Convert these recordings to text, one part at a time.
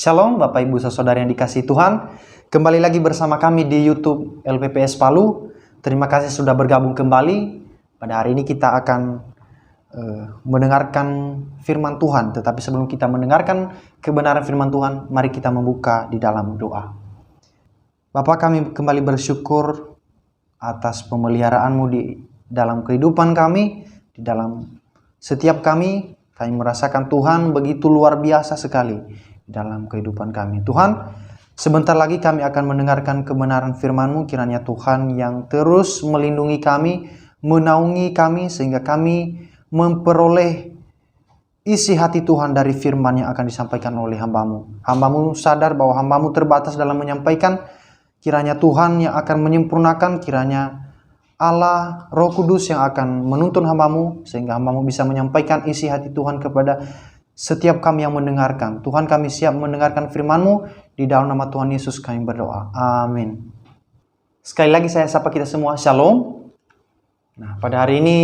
Shalom Bapak Ibu Saudara yang dikasihi Tuhan. Kembali lagi bersama kami di YouTube LPPS Palu. Terima kasih sudah bergabung kembali. Pada hari ini kita akan mendengarkan firman Tuhan. Tetapi sebelum kita mendengarkan kebenaran firman Tuhan, mari kita membuka di dalam doa. Bapa, kami kembali bersyukur atas pemeliharaanmu di dalam kehidupan kami, di dalam setiap kami merasakan Tuhan begitu luar biasa sekali dalam kehidupan kami. Tuhan, sebentar lagi kami akan mendengarkan kebenaran firman-Mu. Kiranya Tuhan yang terus melindungi kami, menaungi kami, sehingga kami memperoleh isi hati Tuhan dari firman yang akan disampaikan oleh hamba-Mu. Hamba-Mu sadar bahwa hamba-Mu terbatas dalam menyampaikan. Kiranya Tuhan yang akan menyempurnakan, kiranya Allah Roh Kudus yang akan menuntun hamba-Mu, sehingga hamba-Mu bisa menyampaikan isi hati Tuhan kepada setiap kami yang mendengarkan. Tuhan, kami siap mendengarkan firman-Mu. Di dalam nama Tuhan Yesus kami berdoa. Amin. Sekali lagi saya sapa kita semua. Shalom. Nah, pada hari ini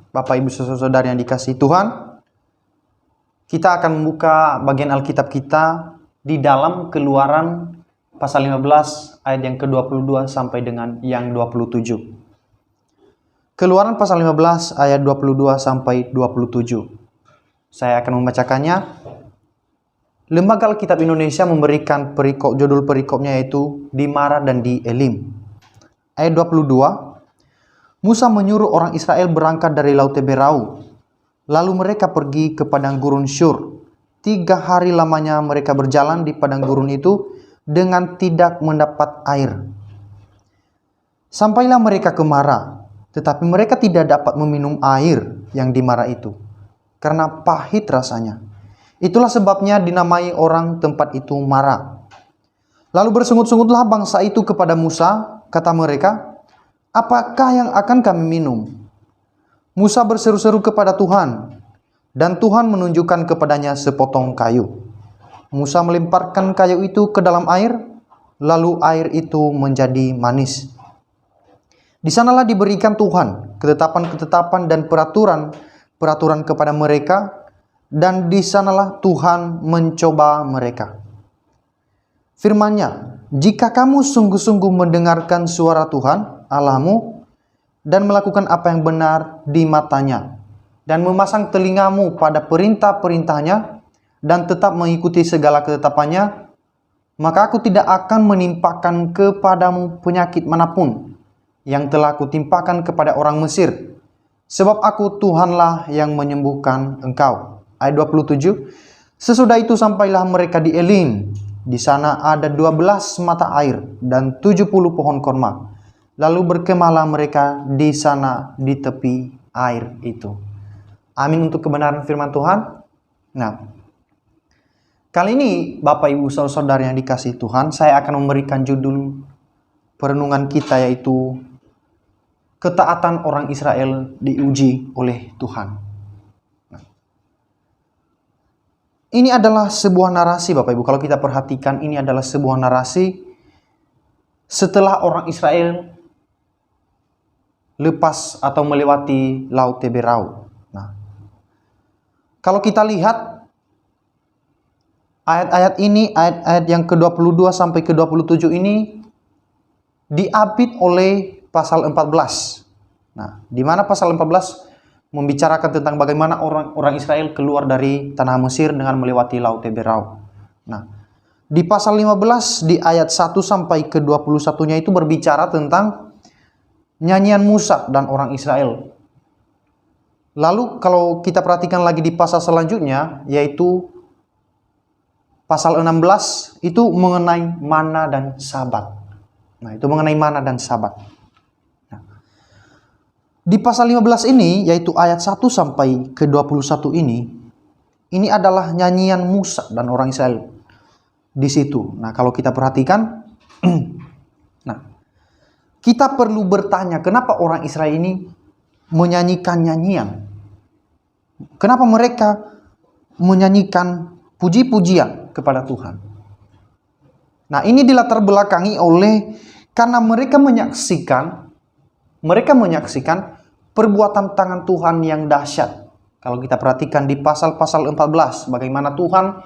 Bapak Ibu Saudara yang dikasihi Tuhan, kita akan membuka bagian Alkitab kita di dalam Keluaran pasal 15 ayat yang ke-22 sampai dengan yang 27. Keluaran pasal 15 ayat 22 sampai 27. Saya akan membacakannya. Lembaga Alkitab Indonesia memberikan judul perikopnya yaitu di Mara dan di Elim. Ayat 22. Musa menyuruh orang Israel berangkat dari Laut Teberau. Lalu mereka pergi ke padang gurun Syur. 3 hari lamanya mereka berjalan di padang gurun itu dengan tidak mendapat air. Sampailah mereka ke Mara, tetapi mereka tidak dapat meminum air yang di Mara itu, karena pahit rasanya. Itulah sebabnya dinamai orang tempat itu Mara. Lalu bersungut-sungutlah bangsa itu kepada Musa. Kata mereka, apakah yang akan kami minum? Musa berseru-seru kepada Tuhan, dan Tuhan menunjukkan kepadanya sepotong kayu. Musa melemparkan kayu itu ke dalam air, lalu air itu menjadi manis. Di sanalah diberikan Tuhan ketetapan-ketetapan dan peraturan kepada mereka, dan di sanalah Tuhan mencoba mereka. Firman-Nya, jika kamu sungguh-sungguh mendengarkan suara Tuhan Allahmu dan melakukan apa yang benar di matanya, dan memasang telingamu pada perintah-perintahnya dan tetap mengikuti segala ketetapannya, maka aku tidak akan menimpakan kepadamu penyakit manapun yang telah kutimpakan kepada orang Mesir. Sebab aku Tuhanlah yang menyembuhkan engkau. Ayat 27. Sesudah itu sampailah mereka di Elim. Di sana ada 12 mata air dan 70 pohon korma. Lalu berkemahlah mereka di sana di tepi air itu. Amin untuk kebenaran firman Tuhan. Nah, kali ini Bapak Ibu Saudara yang dikasihi Tuhan, saya akan memberikan judul perenungan kita yaitu ketaatan orang Israel diuji oleh Tuhan. Nah, ini adalah sebuah narasi Bapak Ibu. Kalau kita perhatikan, ini adalah sebuah narasi setelah orang Israel lepas atau melewati Laut Teberau. Nah, kalau kita lihat ayat-ayat ini, ayat-ayat yang ke-22 sampai ke-27 ini diapit oleh pasal 14. Nah, di mana pasal 14 membicarakan tentang bagaimana orang Israel keluar dari tanah Mesir dengan melewati Laut Teberau. Nah, di pasal 15 di ayat 1 sampai ke-21-nya itu berbicara tentang nyanyian Musa dan orang Israel. Lalu kalau kita perhatikan lagi di pasal selanjutnya, yaitu pasal 16 itu mengenai mana dan Sabat. Nah, itu mengenai mana dan Sabat. Nah, di pasal 15 ini, yaitu ayat 1 sampai ke-21 ini adalah nyanyian Musa dan orang Israel di situ. Nah, kalau kita perhatikan, nah, kita perlu bertanya, kenapa orang Israel ini menyanyikan nyanyian? Kenapa mereka menyanyikan puji-pujian kepada Tuhan? Nah, ini dilatar belakangi oleh karena mereka menyaksikan perbuatan tangan Tuhan yang dahsyat. Kalau kita perhatikan di pasal-pasal 14, bagaimana Tuhan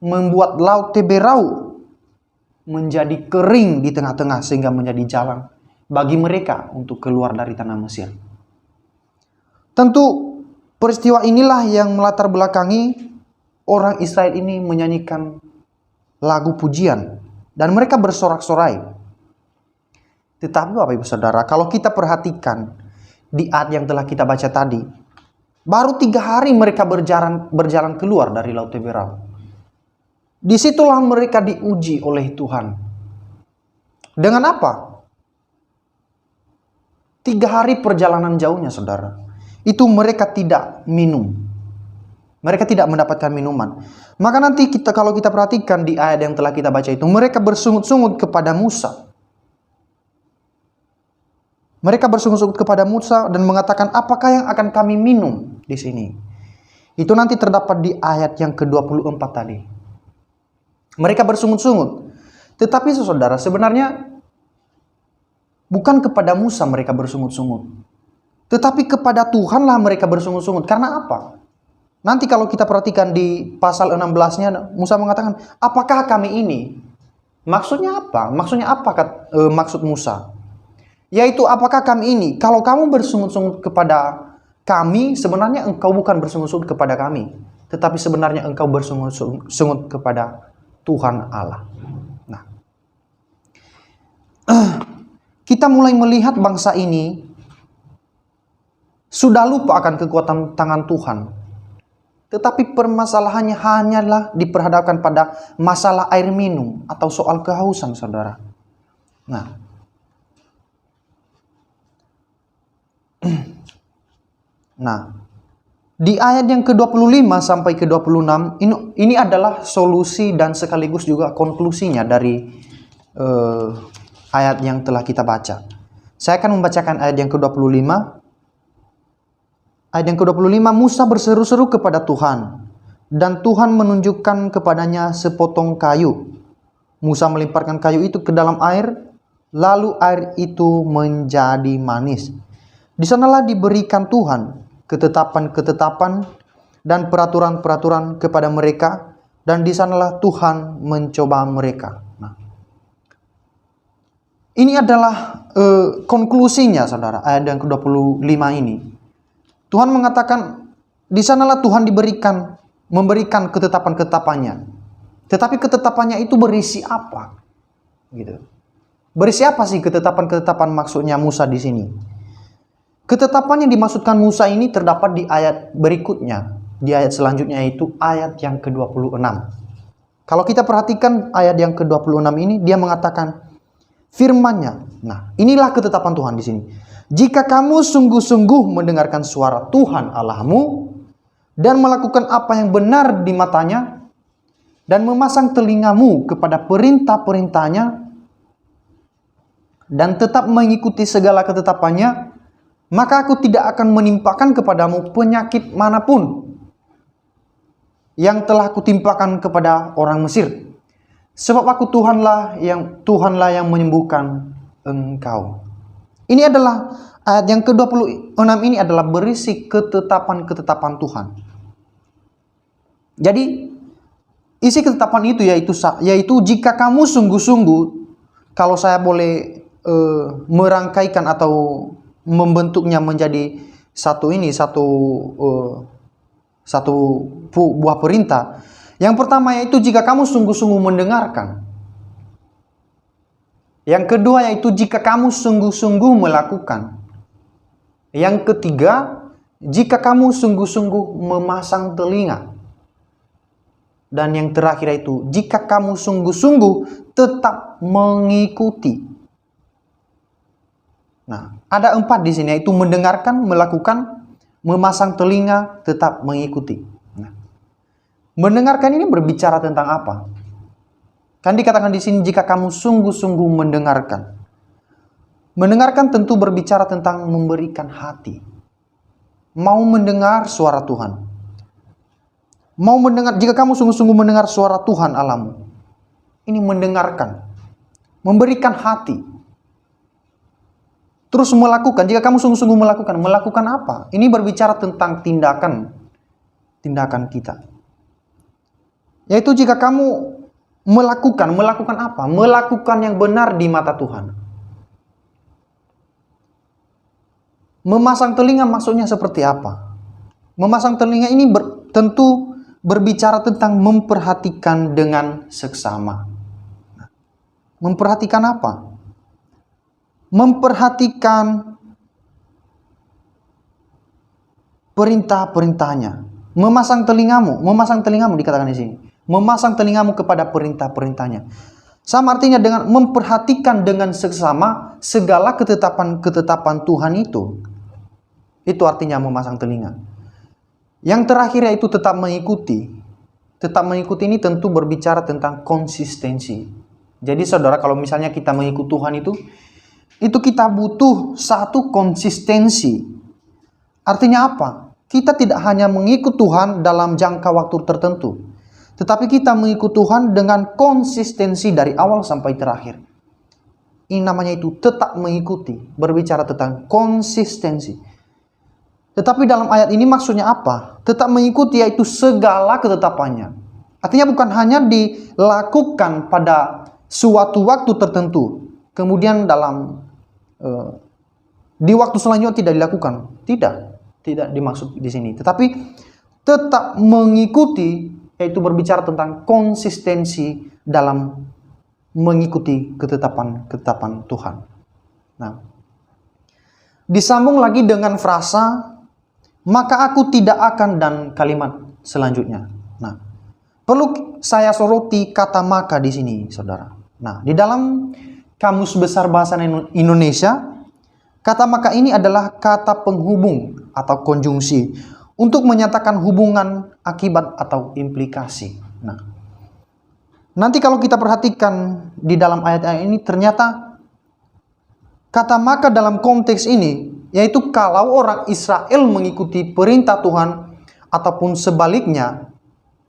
membuat laut Teberau menjadi kering di tengah-tengah sehingga menjadi jalan bagi mereka untuk keluar dari tanah Mesir. Tentu peristiwa inilah yang melatar belakangi orang Israel ini menyanyikan lagu pujian dan mereka bersorak-sorai. Tetapi Bapak Ibu Saudara, kalau kita perhatikan di ayat yang telah kita baca tadi, baru 3 hari mereka berjalan keluar dari laut Teberau. Disitulah mereka diuji oleh Tuhan. Dengan apa? 3 hari perjalanan jauhnya, saudara. Itu mereka tidak minum. Mereka tidak mendapatkan minuman. Maka nanti kalau kita perhatikan di ayat yang telah kita baca itu, mereka bersungut-sungut kepada Musa. Mereka bersungut-sungut kepada Musa dan mengatakan, apakah yang akan kami minum di sini? Itu nanti terdapat di ayat yang ke-24 tadi. Mereka bersungut-sungut. Tetapi saudara, sebenarnya bukan kepada Musa mereka bersungut-sungut. Tetapi kepada Tuhanlah mereka bersungut-sungut. Karena apa? Nanti kalau kita perhatikan di pasal 16-nya, Musa mengatakan, apakah kami ini? Maksudnya apa? Maksudnya apa maksud Musa? Yaitu apakah kami ini? Kalau kamu bersungut-sungut kepada kami, sebenarnya engkau bukan bersungut-sungut kepada kami. Tetapi sebenarnya engkau bersungut-sungut kepada Tuhan Allah. Nah, kita mulai melihat bangsa ini sudah lupa akan kekuatan tangan Tuhan. Tetapi permasalahannya hanyalah diperhadapkan pada masalah air minum atau soal kehausan, saudara. Nah, di ayat yang ke-25 sampai ke-26 ini adalah solusi dan sekaligus juga konklusinya dari ayat yang telah kita baca. Saya akan membacakan ayat yang ke-25. Ayat yang ke-25, Musa berseru-seru kepada Tuhan, dan Tuhan menunjukkan kepadanya sepotong kayu. Musa melemparkan kayu itu ke dalam air, lalu air itu menjadi manis. Di sanalah diberikan Tuhan ketetapan-ketetapan dan peraturan-peraturan kepada mereka, dan di sanalah Tuhan mencoba mereka. Nah, ini adalah konklusinya, saudara, ayat yang ke-25 ini. Tuhan mengatakan, di sanalah Tuhan memberikan ketetapan-ketetapannya. Tetapi ketetapannya itu berisi apa? Gitu. Berisi apa sih ketetapan-ketetapan maksudnya Musa di sini? Ketetapan yang dimaksudkan Musa ini terdapat di ayat berikutnya. Di ayat selanjutnya itu ayat yang ke-26. Kalau kita perhatikan ayat yang ke-26 ini, dia mengatakan firman-Nya. Nah, inilah ketetapan Tuhan di sini. Jika kamu sungguh-sungguh mendengarkan suara Tuhan Allahmu dan melakukan apa yang benar di matanya dan memasang telingamu kepada perintah-perintahnya dan tetap mengikuti segala ketetapannya, maka aku tidak akan menimpakan kepadamu penyakit manapun yang telah kutimpakan kepada orang Mesir. Sebab aku Tuhanlah yang menyembuhkan engkau. Ini adalah ayat yang ke-26 ini adalah berisi ketetapan-ketetapan Tuhan. Jadi isi ketetapan itu yaitu jika kamu sungguh-sungguh, kalau saya boleh merangkaikan atau membentuknya menjadi satu buah perintah. Yang pertama yaitu jika kamu sungguh-sungguh mendengarkan. Yang kedua yaitu jika kamu sungguh-sungguh melakukan. Yang ketiga, jika kamu sungguh-sungguh memasang telinga. Dan yang terakhir itu, jika kamu sungguh-sungguh tetap mengikuti. Nah, ada 4 di sini, yaitu mendengarkan, melakukan, memasang telinga, tetap mengikuti. Nah, mendengarkan ini berbicara tentang apa? Kan dikatakan di sini jika kamu sungguh-sungguh mendengarkan. Mendengarkan tentu berbicara tentang memberikan hati. Mau mendengar suara Tuhan. Mau mendengar, jika kamu sungguh-sungguh mendengar suara Tuhan Allahmu. Ini mendengarkan. Memberikan hati. Terus melakukan, jika kamu sungguh-sungguh melakukan apa? Ini berbicara tentang tindakan kita. Yaitu jika kamu melakukan apa? Melakukan yang benar di mata Tuhan. Memasang telinga maksudnya seperti apa? Memasang telinga ini tentu berbicara tentang memperhatikan dengan seksama. Memperhatikan apa? Memperhatikan perintah-perintahnya. Memasang telingamu dikatakan di sini. Memasang telingamu kepada perintah-perintahnya. Sama artinya dengan memperhatikan dengan seksama segala ketetapan Tuhan itu. Itu artinya memasang telinga. Yang terakhir yaitu tetap mengikuti. Tetap mengikuti ini tentu berbicara tentang konsistensi. Jadi saudara, kalau misalnya kita mengikuti Tuhan itu kita butuh satu konsistensi. Artinya apa? Kita tidak hanya mengikut Tuhan dalam jangka waktu tertentu, tetapi kita mengikut Tuhan dengan konsistensi dari awal sampai terakhir. Ini namanya itu tetap mengikuti, berbicara tentang konsistensi. Tetapi dalam ayat ini maksudnya apa? Tetap mengikuti yaitu segala ketetapannya. Artinya bukan hanya dilakukan pada suatu waktu tertentu, kemudian di waktu selanjutnya tidak dilakukan. Tidak dimaksud di sini. Tetapi tetap mengikuti yaitu berbicara tentang konsistensi dalam mengikuti ketetapan Tuhan. Nah, disambung lagi dengan frasa maka aku tidak akan, dan kalimat selanjutnya. Nah, perlu saya soroti kata maka di sini, saudara. Nah, di dalam Kamus Besar Bahasa Indonesia, kata maka ini adalah kata penghubung atau konjungsi untuk menyatakan hubungan, akibat, atau implikasi. Nah, nanti kalau kita perhatikan di dalam ayat-ayat ini, ternyata kata maka dalam konteks ini yaitu kalau orang Israel mengikuti perintah Tuhan ataupun sebaliknya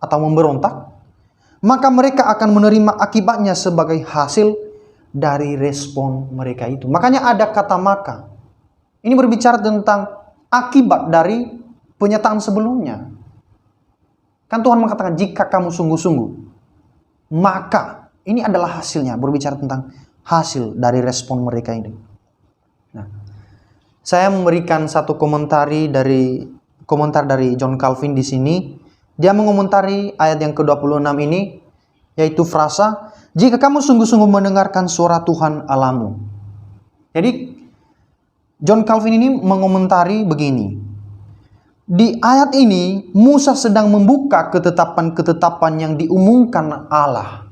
atau memberontak, maka mereka akan menerima akibatnya sebagai hasil dari respon mereka itu. Makanya ada kata maka. Ini berbicara tentang akibat dari penyataan sebelumnya. Kan Tuhan mengatakan jika kamu sungguh-sungguh, maka ini adalah hasilnya, berbicara tentang hasil dari respon mereka ini. Nah, saya memberikan satu komentar dari John Calvin di sini. Dia mengomentari ayat yang ke-26 ini, yaitu frasa, jika kamu sungguh-sungguh mendengarkan suara Tuhan Allahmu. Jadi, John Calvin ini mengomentari begini. Di ayat ini, Musa sedang membuka ketetapan-ketetapan yang diumumkan Allah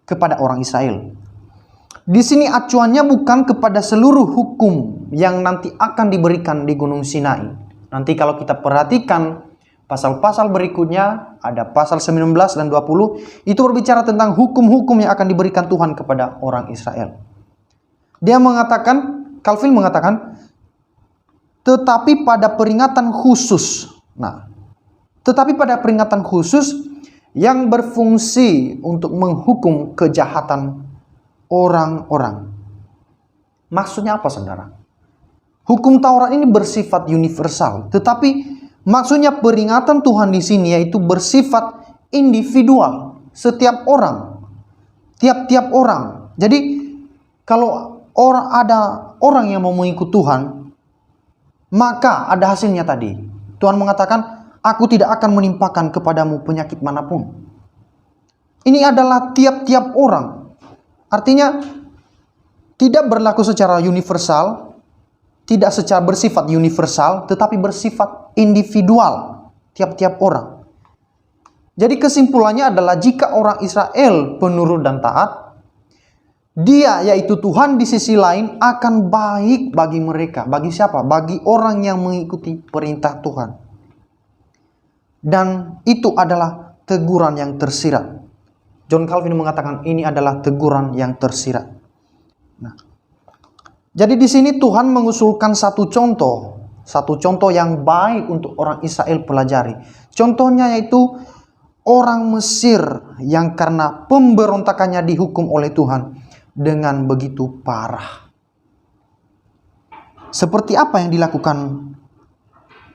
kepada orang Israel. Di sini acuannya bukan kepada seluruh hukum yang nanti akan diberikan di Gunung Sinai. Nanti kalau kita perhatikan pasal-pasal berikutnya, ada pasal 19 dan 20, itu berbicara tentang hukum-hukum yang akan diberikan Tuhan kepada orang Israel. Calvin mengatakan, tetapi pada peringatan khusus. Nah, tetapi pada peringatan khusus yang berfungsi untuk menghukum kejahatan orang-orang. Maksudnya apa, saudara? Hukum Taurat ini bersifat universal, tetapi maksudnya peringatan Tuhan di sini yaitu bersifat individual, setiap orang, tiap-tiap orang. Jadi kalau ada orang yang mau mengikut Tuhan, maka ada hasilnya tadi. Tuhan mengatakan, aku tidak akan menimpakan kepadamu penyakit manapun. Ini adalah tiap-tiap orang. Artinya tidak berlaku secara universal, tidak secara bersifat universal, tetapi bersifat individual, tiap-tiap orang. Jadi kesimpulannya adalah jika orang Israel penurut dan taat, dia yaitu Tuhan di sisi lain akan baik bagi mereka. Bagi siapa? Bagi orang yang mengikuti perintah Tuhan. Dan itu adalah teguran yang tersirat. John Calvin mengatakan ini adalah teguran yang tersirat. Nah, jadi di sini Tuhan mengusulkan satu contoh yang baik untuk orang Israel pelajari. Contohnya yaitu orang Mesir yang karena pemberontakannya dihukum oleh Tuhan dengan begitu parah. Seperti apa yang dilakukan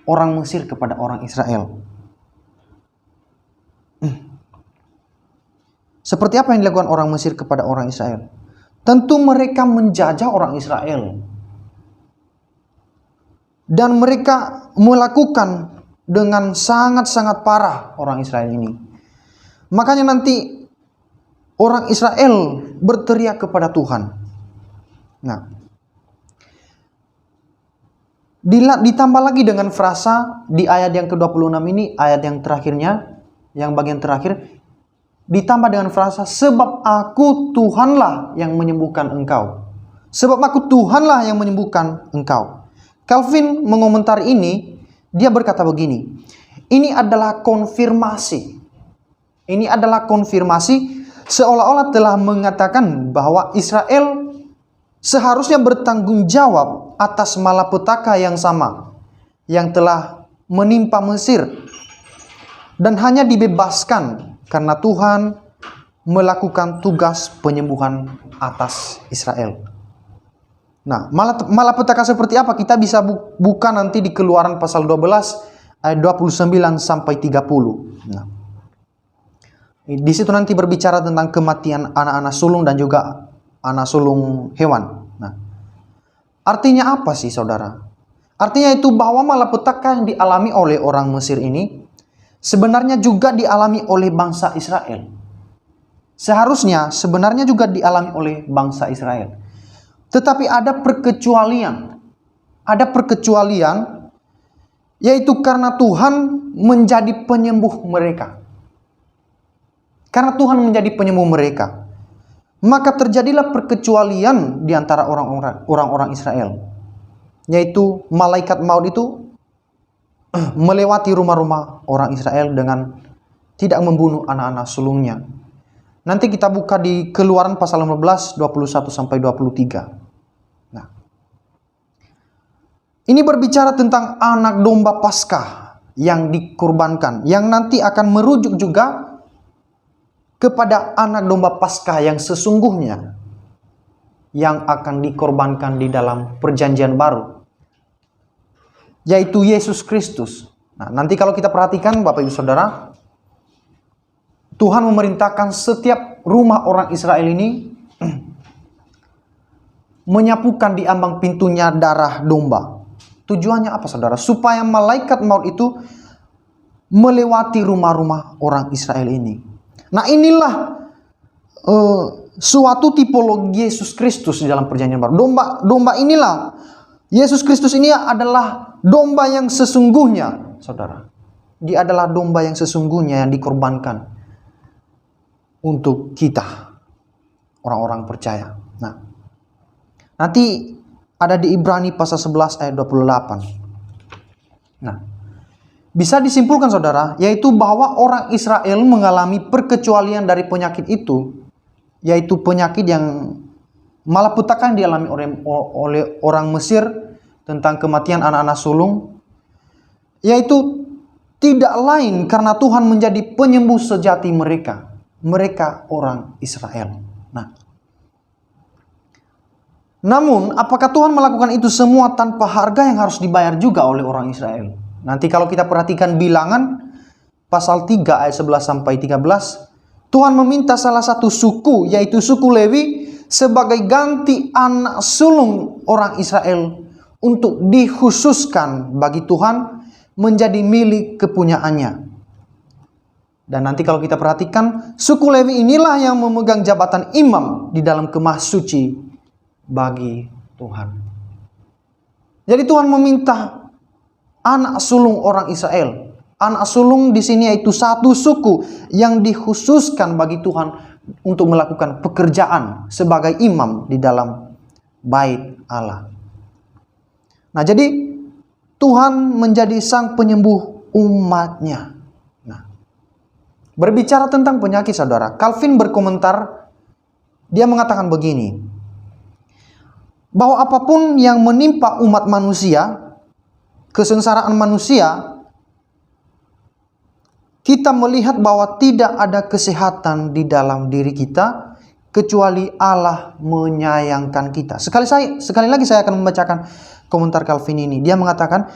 orang Mesir kepada orang Israel? Seperti apa yang dilakukan orang Mesir kepada orang Israel? Tentu mereka menjajah orang Israel. Dan mereka melakukan dengan sangat-sangat parah orang Israel ini. Makanya nanti orang Israel berteriak kepada Tuhan. Nah, ditambah lagi dengan frasa di ayat yang ke-26 ini, ayat yang terakhirnya, yang bagian terakhir, ditambah dengan frasa, sebab aku Tuhanlah yang menyembuhkan engkau. Sebab aku Tuhanlah yang menyembuhkan engkau. Calvin mengomentari ini, dia berkata begini, ini adalah konfirmasi. Ini adalah konfirmasi seolah-olah telah mengatakan bahwa Israel seharusnya bertanggung jawab atas malapetaka yang sama yang telah menimpa Mesir, dan hanya dibebaskan karena Tuhan melakukan tugas penyembuhan atas Israel. Nah, malapetaka seperti apa kita bisa buka nanti di Keluaran pasal 12 ayat 29 sampai 30. Nah, di situ nanti berbicara tentang kematian anak-anak sulung dan juga anak sulung hewan. Nah, artinya apa sih saudara? Artinya itu bahwa malapetaka yang dialami oleh orang Mesir ini sebenarnya juga dialami oleh bangsa Israel. Seharusnya sebenarnya juga dialami oleh bangsa Israel. Tetapi ada perkecualian. Ada perkecualian, yaitu karena Tuhan menjadi penyembuh mereka. Karena Tuhan menjadi penyembuh mereka, maka terjadilah perkecualian di antara orang-orang Israel. Yaitu malaikat maut itu melewati rumah-rumah orang Israel dengan tidak membunuh anak-anak sulungnya. Nanti kita buka di Keluaran pasal 15, 21 sampai 23. Nah, ini berbicara tentang anak domba Paskah yang dikurbankan, yang nanti akan merujuk juga kepada anak domba Paskah yang sesungguhnya yang akan dikorbankan di dalam perjanjian baru, yaitu Yesus Kristus. Nah, nanti kalau kita perhatikan Bapak Ibu Saudara, Tuhan memerintahkan setiap rumah orang Israel ini menyapukan di ambang pintunya darah domba. Tujuannya apa saudara? Supaya malaikat maut itu melewati rumah-rumah orang Israel ini. Nah, inilah suatu tipologi Yesus Kristus di dalam perjanjian baru. Domba inilah, Yesus Kristus ini adalah domba yang sesungguhnya saudara. Dia adalah domba yang sesungguhnya yang dikorbankan untuk kita, orang-orang percaya. Nah, nanti ada di Ibrani pasal 11 ayat 28. Nah, bisa disimpulkan saudara, yaitu bahwa orang Israel mengalami perkecualian dari penyakit itu, yaitu penyakit yang malapetaka yang dialami oleh orang Mesir tentang kematian anak-anak sulung, yaitu tidak lain karena Tuhan menjadi penyembuh sejati mereka orang Israel. Nah, namun apakah Tuhan melakukan itu semua tanpa harga yang harus dibayar juga oleh orang Israel? Nanti kalau kita perhatikan Bilangan pasal 3 ayat 11 sampai 13, Tuhan meminta salah satu suku, yaitu suku Lewi, sebagai ganti anak sulung orang Israel untuk dikhususkan bagi Tuhan menjadi milik kepunyaannya. Dan nanti kalau kita perhatikan, suku Lewi inilah yang memegang jabatan imam di dalam kemah suci bagi Tuhan. Jadi Tuhan meminta anak sulung orang Israel. Anak sulung di sini yaitu satu suku yang dikhususkan bagi Tuhan untuk melakukan pekerjaan sebagai imam di dalam bait Allah. Nah, jadi Tuhan menjadi sang penyembuh umatnya. Berbicara tentang penyakit saudara, Calvin berkomentar, dia mengatakan begini, bahwa apapun yang menimpa umat manusia, kesengsaraan manusia, kita melihat bahwa tidak ada kesehatan di dalam diri kita kecuali Allah menyayangkan kita. Sekali lagi saya akan membacakan komentar Calvin ini. Dia mengatakan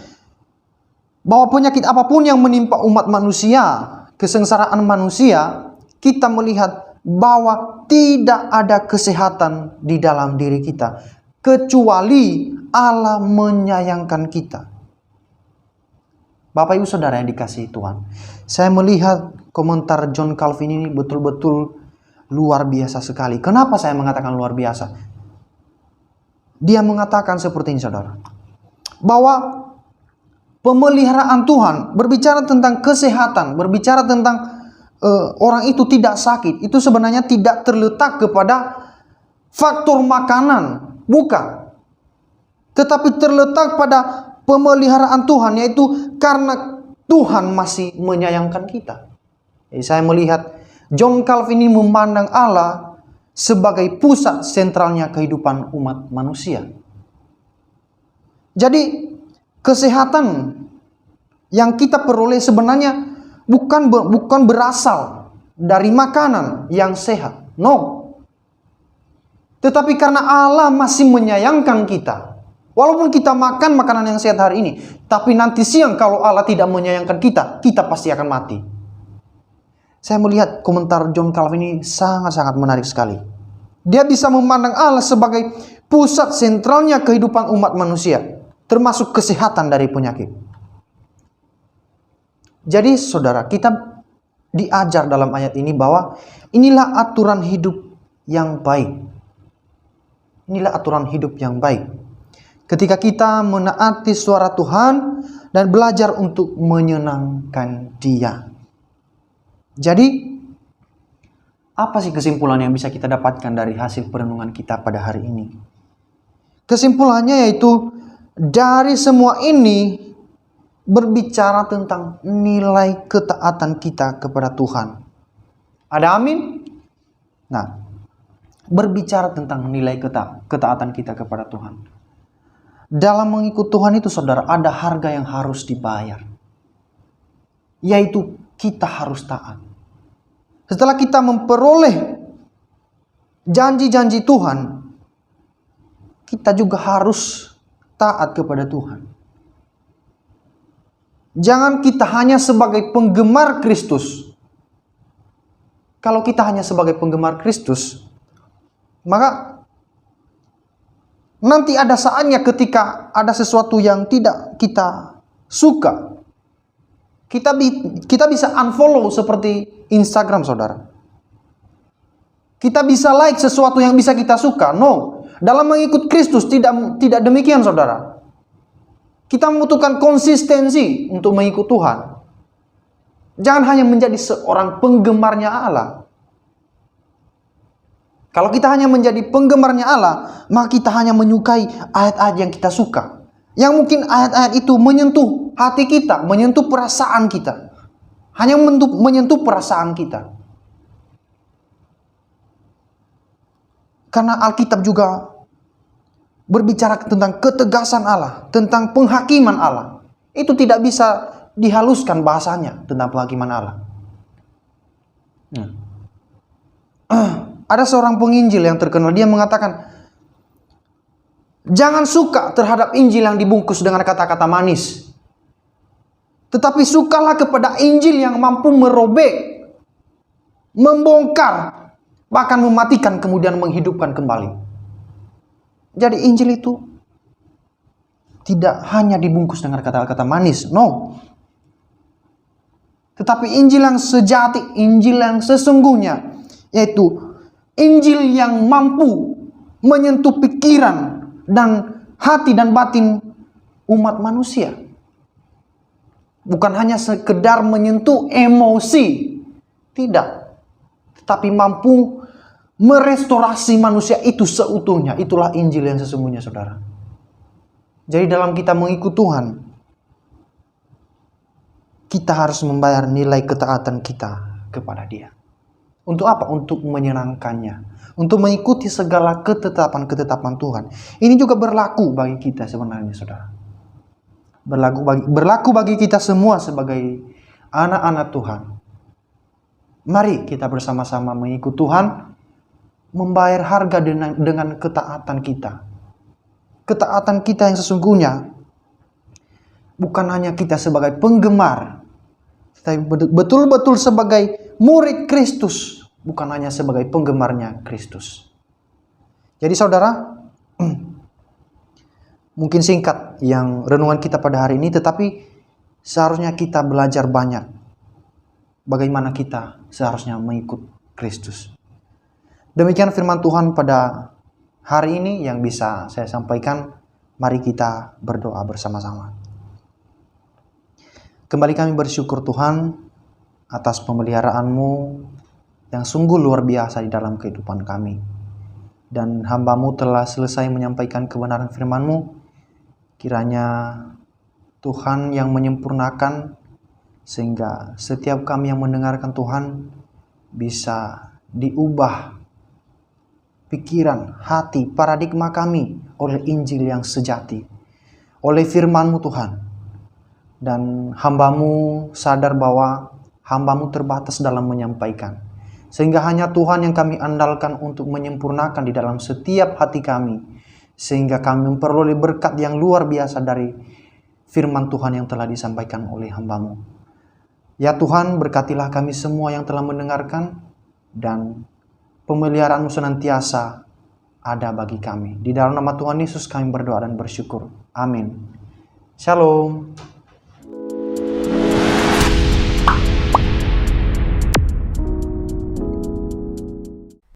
bahwa penyakit apapun yang menimpa umat manusia, kesengsaraan manusia, kita melihat bahwa tidak ada kesehatan di dalam diri kita kecuali Allah menyayangkan kita. Bapak Ibu Saudara yang dikasihi Tuhan, saya melihat komentar John Calvin ini betul-betul luar biasa sekali. Kenapa saya mengatakan luar biasa? Dia mengatakan seperti ini, saudara, bahwa pemeliharaan Tuhan berbicara tentang kesehatan, berbicara tentang orang itu tidak sakit, itu sebenarnya tidak terletak kepada faktor makanan, bukan. Tetapi terletak pada pemeliharaan Tuhan, yaitu karena Tuhan masih menyayangkan kita. Jadi saya melihat John Calvin ini memandang Allah sebagai pusat sentralnya kehidupan umat manusia. Jadi kesehatan yang kita peroleh sebenarnya bukan berasal dari makanan yang sehat. No. Tetapi karena Allah masih menyayangkan kita. Walaupun kita makan makanan yang sehat hari ini, tapi nanti siang kalau Allah tidak menyayangkan kita, kita pasti akan mati. Saya melihat komentar John Calvin ini sangat-sangat menarik sekali. Dia bisa memandang Allah sebagai pusat sentralnya kehidupan umat manusia, termasuk kesehatan dari penyakit. Jadi saudara, kita diajar dalam ayat ini bahwa inilah aturan hidup yang baik. Inilah aturan hidup yang baik. Ketika kita menaati suara Tuhan dan belajar untuk menyenangkan Dia. Jadi, apa sih kesimpulan yang bisa kita dapatkan dari hasil perenungan kita pada hari ini? Kesimpulannya yaitu, dari semua ini berbicara tentang nilai ketaatan kita kepada Tuhan. Ada amin? Nah, berbicara tentang nilai ketaatan kita kepada Tuhan. Dalam mengikut Tuhan itu, saudara, ada harga yang harus dibayar. Yaitu kita harus taat. Setelah kita memperoleh janji-janji Tuhan, kita juga harus taat kepada Tuhan. Jangan kita hanya sebagai penggemar Kristus. Kalau kita hanya sebagai penggemar Kristus, maka nanti ada saatnya ketika ada sesuatu yang tidak kita suka, kita bisa unfollow seperti Instagram, saudara. Kita bisa like sesuatu yang bisa kita suka. No, dalam mengikut Kristus tidak demikian, saudara. Kita membutuhkan konsistensi untuk mengikut Tuhan. Jangan hanya menjadi seorang penggemarnya Allah. Kalau kita hanya menjadi penggemarnya Allah, maka kita hanya menyukai ayat-ayat yang kita suka. Yang mungkin ayat-ayat itu menyentuh hati kita, menyentuh perasaan kita. Hanya menyentuh perasaan kita. Karena Alkitab juga berbicara tentang ketegasan Allah, tentang penghakiman Allah. Itu tidak bisa dihaluskan bahasanya tentang penghakiman Allah. Ada seorang penginjil yang terkenal, dia mengatakan, jangan suka terhadap Injil yang dibungkus dengan kata-kata manis, tetapi sukalah kepada Injil yang mampu merobek, membongkar, bahkan mematikan kemudian menghidupkan kembali. Jadi Injil itu tidak hanya dibungkus dengan kata-kata manis, no. Tetapi Injil yang sejati, Injil yang sesungguhnya, yaitu Injil yang mampu menyentuh pikiran dan hati dan batin umat manusia. Bukan hanya sekedar menyentuh emosi, tidak. Tetapi mampu merestorasi manusia itu seutuhnya. Itulah Injil yang sesungguhnya, saudara. Jadi dalam kita mengikut Tuhan, kita harus membayar nilai ketaatan kita kepada Dia. Untuk apa? Untuk menyenangkannya. Untuk mengikuti segala ketetapan-ketetapan Tuhan. Ini juga berlaku bagi kita sebenarnya, saudara. Berlaku bagi kita semua sebagai anak-anak Tuhan. Mari kita bersama-sama mengikut Tuhan, membayar harga dengan ketaatan kita. Ketaatan kita yang sesungguhnya bukan hanya kita sebagai penggemar, tapi betul-betul sebagai murid Kristus, bukan hanya sebagai penggemarnya Kristus. Jadi saudara, mungkin singkat yang renungan kita pada hari ini, tetapi seharusnya kita belajar banyak bagaimana kita seharusnya mengikut Kristus. Demikian firman Tuhan pada hari ini yang bisa saya sampaikan. Mari kita berdoa bersama-sama. Kembali kami bersyukur Tuhan atas pemeliharaan-Mu yang sungguh luar biasa di dalam kehidupan kami. Dan hamba-Mu telah selesai menyampaikan kebenaran firman-Mu. Kiranya Tuhan yang menyempurnakan, sehingga setiap kami yang mendengarkan Tuhan bisa diubah pikiran, hati, paradigma kami oleh Injil yang sejati, oleh firman-Mu Tuhan. Dan hamba-Mu sadar bahwa hamba-Mu terbatas dalam menyampaikan, sehingga hanya Tuhan yang kami andalkan untuk menyempurnakan di dalam setiap hati kami, sehingga kami memperoleh berkat yang luar biasa dari firman Tuhan yang telah disampaikan oleh hamba-Mu. Ya Tuhan, berkatilah kami semua yang telah mendengarkan, dan pemeliharaan-Mu senantiasa ada bagi kami. Di dalam nama Tuhan Yesus kami berdoa dan bersyukur. Amin. Shalom.